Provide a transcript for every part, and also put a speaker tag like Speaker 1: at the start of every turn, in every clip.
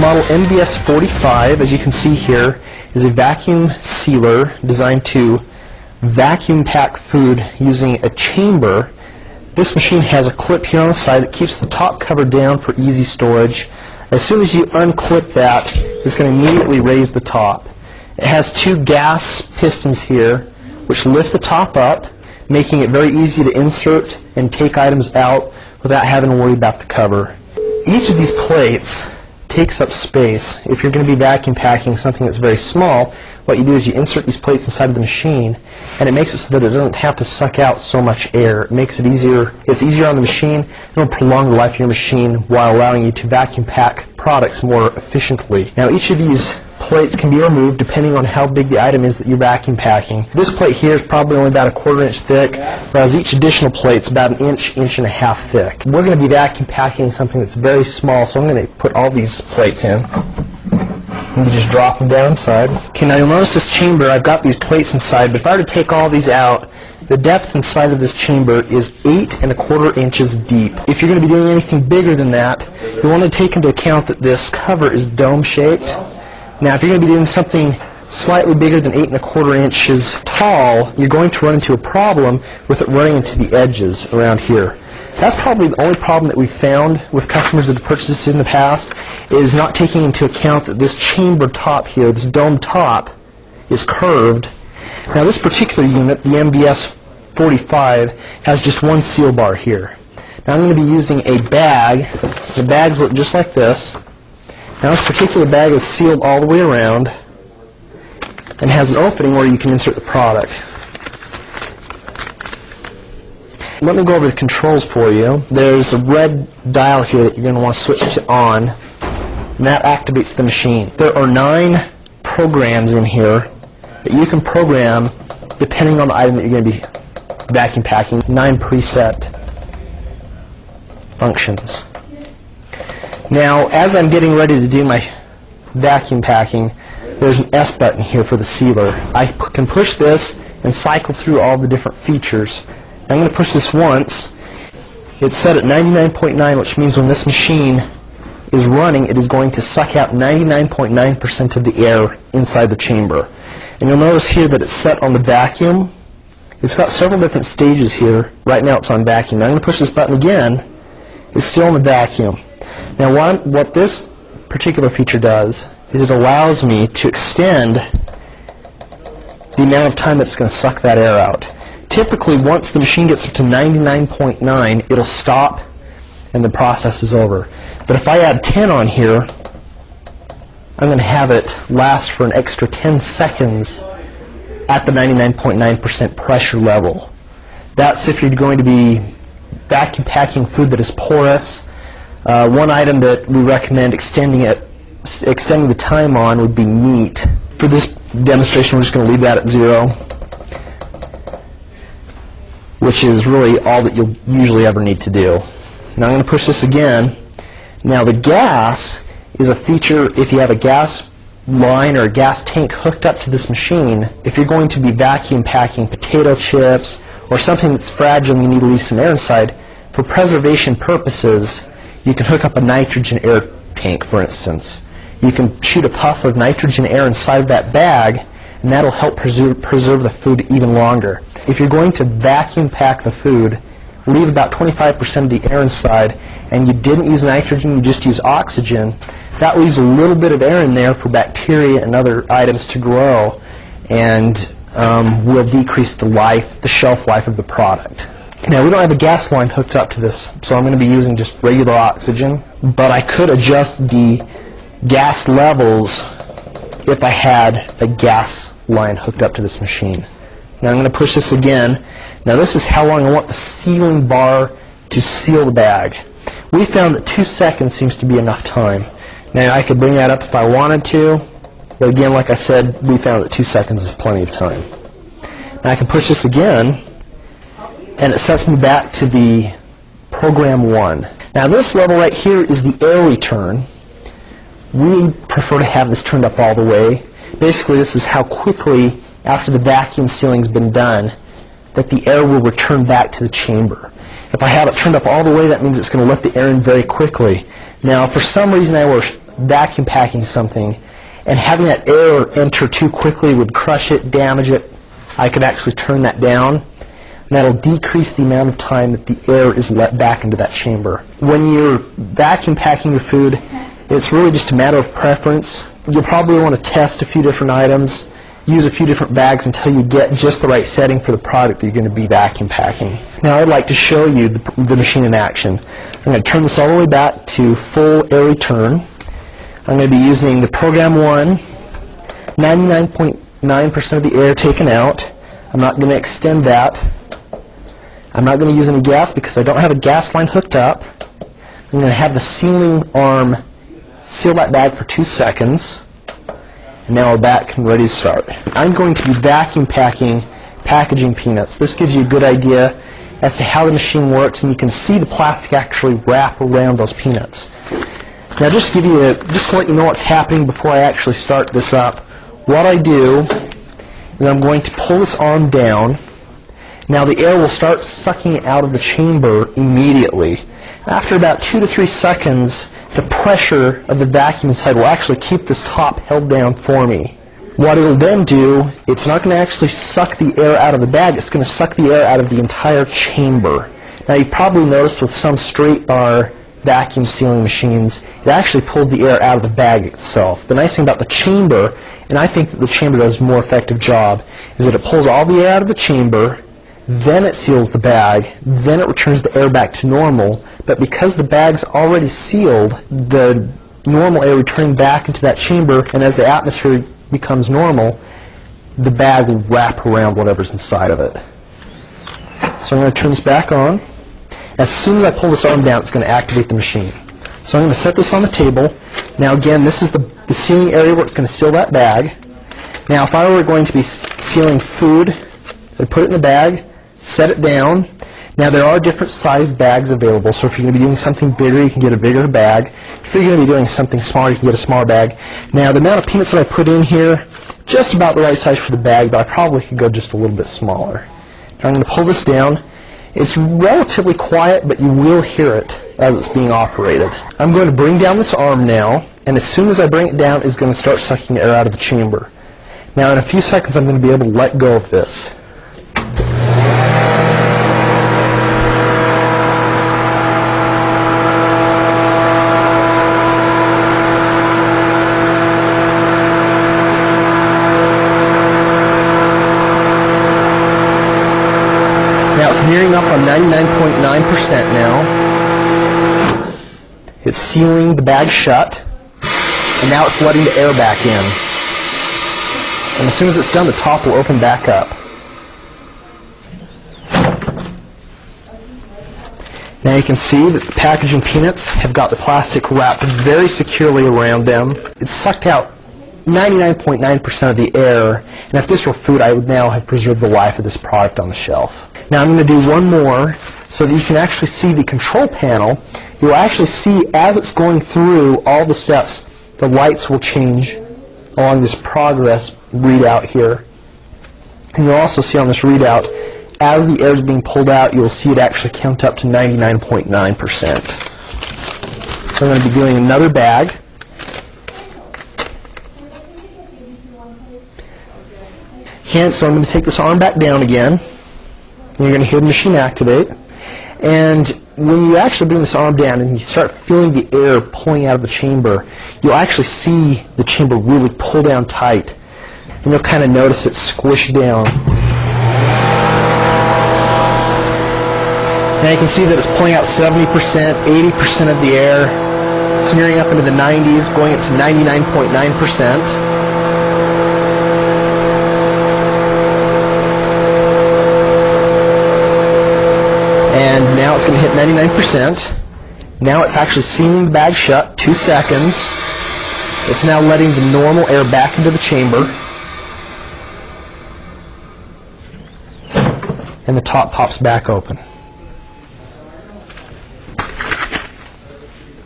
Speaker 1: model MBS45, as you can see here, is a vacuum sealer designed to vacuum pack food using a chamber. This machine has a clip here on the side that keeps the top cover down for easy storage. As soon as you unclip that, it's going to immediately raise the top. It has two gas pistons here which lift the top up, making it very easy to insert and take items out without having to worry about the cover. Each of these plates takes up space. If you're going to be vacuum packing something that's very small, what you do is you insert these plates inside of the machine, and it makes it so that it doesn't have to suck out so much air. It makes it easier. It's easier on the machine, and it'll prolong the life of your machine while allowing you to vacuum pack products more efficiently. Now, each of these plates can be removed depending on how big the item is that you're vacuum packing. This plate here is probably only about 1/4 inch thick, whereas each additional plate is about 1 inch, 1.5 inches thick. We're going to be vacuum packing something that's very small, so I'm going to put all these plates in. And you just drop them down inside. Okay, now you'll notice this chamber, I've got these plates inside, but if I were to take all these out, the depth inside of this chamber is 8¼ inches deep. If you're going to be doing anything bigger than that, you want to take into account that this cover is dome-shaped. Now, if you're going to be doing something slightly bigger than 8¼ inches tall, you're going to run into a problem with it running into the edges around here. That's probably the only problem that we've found with customers that have purchased this in the past, is not taking into account that this chamber top here, this dome top, is curved. Now, this particular unit, the MBS45, has just one seal bar here. Now, I'm going to be using a bag. The bags look just like this. Now, this particular bag is sealed all the way around and has an opening where you can insert the product. Let me go over the controls for you. There's a red dial here that you're going to want to switch to on, and that activates the machine. There are 9 programs in here that you can program depending on the item that you're going to be vacuum packing. 9 preset functions. Now, as I'm getting ready to do my vacuum packing, there's an S button here for the sealer. I can push this and cycle through all the different features. I'm going to push this once. It's set at 99.9, which means when this machine is running, it is going to suck out 99.9% of the air inside the chamber. And you'll notice here that it's set on the vacuum. It's got several different stages here. Right now it's on vacuum. Now I'm going to push this button again. It's still on the vacuum. Now what this particular feature does is it allows me to extend the amount of time that it's going to suck that air out. Typically, once the machine gets up to 99.9, it'll stop and the process is over. But if I add 10 on here, I'm going to have it last for an extra 10 seconds at the 99.9% pressure level. That's if you're going to be vacuum packing food that is porous. One item that we recommend extending the time on would be meat. For this demonstration, we're just going to leave that at 0, which is really all that you'll usually ever need to do. Now I'm going to push this again. Now the gas is a feature if you have a gas line or a gas tank hooked up to this machine. If you're going to be vacuum packing potato chips or something that's fragile and you need to leave some air inside, for preservation purposes, you can hook up a nitrogen air tank, for instance. You can shoot a puff of nitrogen air inside that bag, and that'll help preserve the food even longer. If you're going to vacuum pack the food, leave about 25% of the air inside, and you didn't use nitrogen, you just use oxygen, that leaves a little bit of air in there for bacteria and other items to grow, and will decrease the shelf life of the product. Now, we don't have a gas line hooked up to this, so I'm going to be using just regular oxygen, but I could adjust the gas levels if I had a gas line hooked up to this machine. Now I'm going to push this again. Now this is how long I want the sealing bar to seal the bag. We found that 2 seconds seems to be enough time. Now I could bring that up if I wanted to, but again, like I said, we found that 2 seconds is plenty of time. Now I can push this again, and it sets me back to the program 1. Now this level right here is the air return. We prefer to have this turned up all the way. Basically, this is how quickly, after the vacuum sealing's been done, that the air will return back to the chamber. If I have it turned up all the way, that means it's going to let the air in very quickly. Now, for some reason, I vacuum packing something, and having that air enter too quickly would crush it, damage it, I could actually turn that down, and that'll decrease the amount of time that the air is let back into that chamber. When you're vacuum packing your food, it's really just a matter of preference. You'll probably want to test a few different items, use a few different bags until you get just the right setting for the product that you're going to be vacuum packing. Now I'd like to show you the machine in action. I'm going to turn this all the way back to full air return. I'm going to be using the program 1, 99.9% of the air taken out. I'm not going to extend that. I'm not going to use any gas because I don't have a gas line hooked up. I'm going to have the sealing arm seal that bag for 2 seconds. And now we're back and ready to start. I'm going to be vacuum packing packaging peanuts. This gives you a good idea as to how the machine works, and you can see the plastic actually wrap around those peanuts. Now just to let you know what's happening before I actually start this up, what I do is I'm going to pull this arm down. Now the air will start sucking out of the chamber immediately. After about 2 to 3 seconds, the pressure of the vacuum inside will actually keep this top held down for me. What it'll then do, it's not going to actually suck the air out of the bag, it's going to suck the air out of the entire chamber. Now you've probably noticed with some straight bar vacuum sealing machines, it actually pulls the air out of the bag itself. The nice thing about the chamber, and I think that the chamber does a more effective job, is that it pulls all the air out of the chamber, then it seals the bag, then it returns the air back to normal, but because the bag's already sealed, the normal air returning back into that chamber, and as the atmosphere becomes normal, the bag will wrap around whatever's inside of it. So I'm going to turn this back on. As soon as I pull this arm down, it's going to activate the machine. So I'm going to set this on the table. Now again, this is the sealing area where it's going to seal that bag. Now if I were going to be sealing food, I'd put it in the bag, set it down. Now there are different sized bags available, so if you're going to be doing something bigger, you can get a bigger bag. If you're going to be doing something smaller, you can get a smaller bag. Now the amount of peanuts that I put in here, just about the right size for the bag, but I probably could go just a little bit smaller. Now I'm going to pull this down. It's relatively quiet, but you will hear it as it's being operated. I'm going to bring down this arm now, and as soon as I bring it down, it's going to start sucking air out of the chamber. Now in a few seconds, I'm going to be able to let go of this. Now it's nearing up on 99.9% now. It's sealing the bag shut, and now it's letting the air back in. And as soon as it's done, the top will open back up. Now you can see that the packaging peanuts have got the plastic wrapped very securely around them. It's sucked out 99.9% of the air, and if this were food, I would now have preserved the life of this product on the shelf. Now I'm going to do one more so that you can actually see the control panel. You'll actually see as it's going through all the steps, the lights will change along this progress readout here. And you'll also see on this readout, as the air is being pulled out, you'll see it actually count up to 99.9%. So I'm going to be doing another bag. Okay, so I'm going to take this arm back down again. You're going to hear the machine activate. And when you actually bring this arm down and you start feeling the air pulling out of the chamber, you'll actually see the chamber really pull down tight. And you'll kind of notice it squish down. Now you can see that it's pulling out 70%, 80% of the air, smearing up into the 90s, going up to 99.9%. And now it's going to hit 99%. Now it's actually sealing the bag shut, 2 seconds. It's now letting the normal air back into the chamber. And the top pops back open.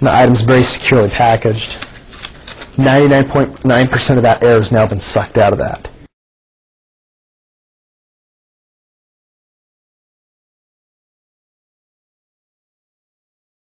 Speaker 1: The item's very securely packaged. 99.9% of that air has now been sucked out of that.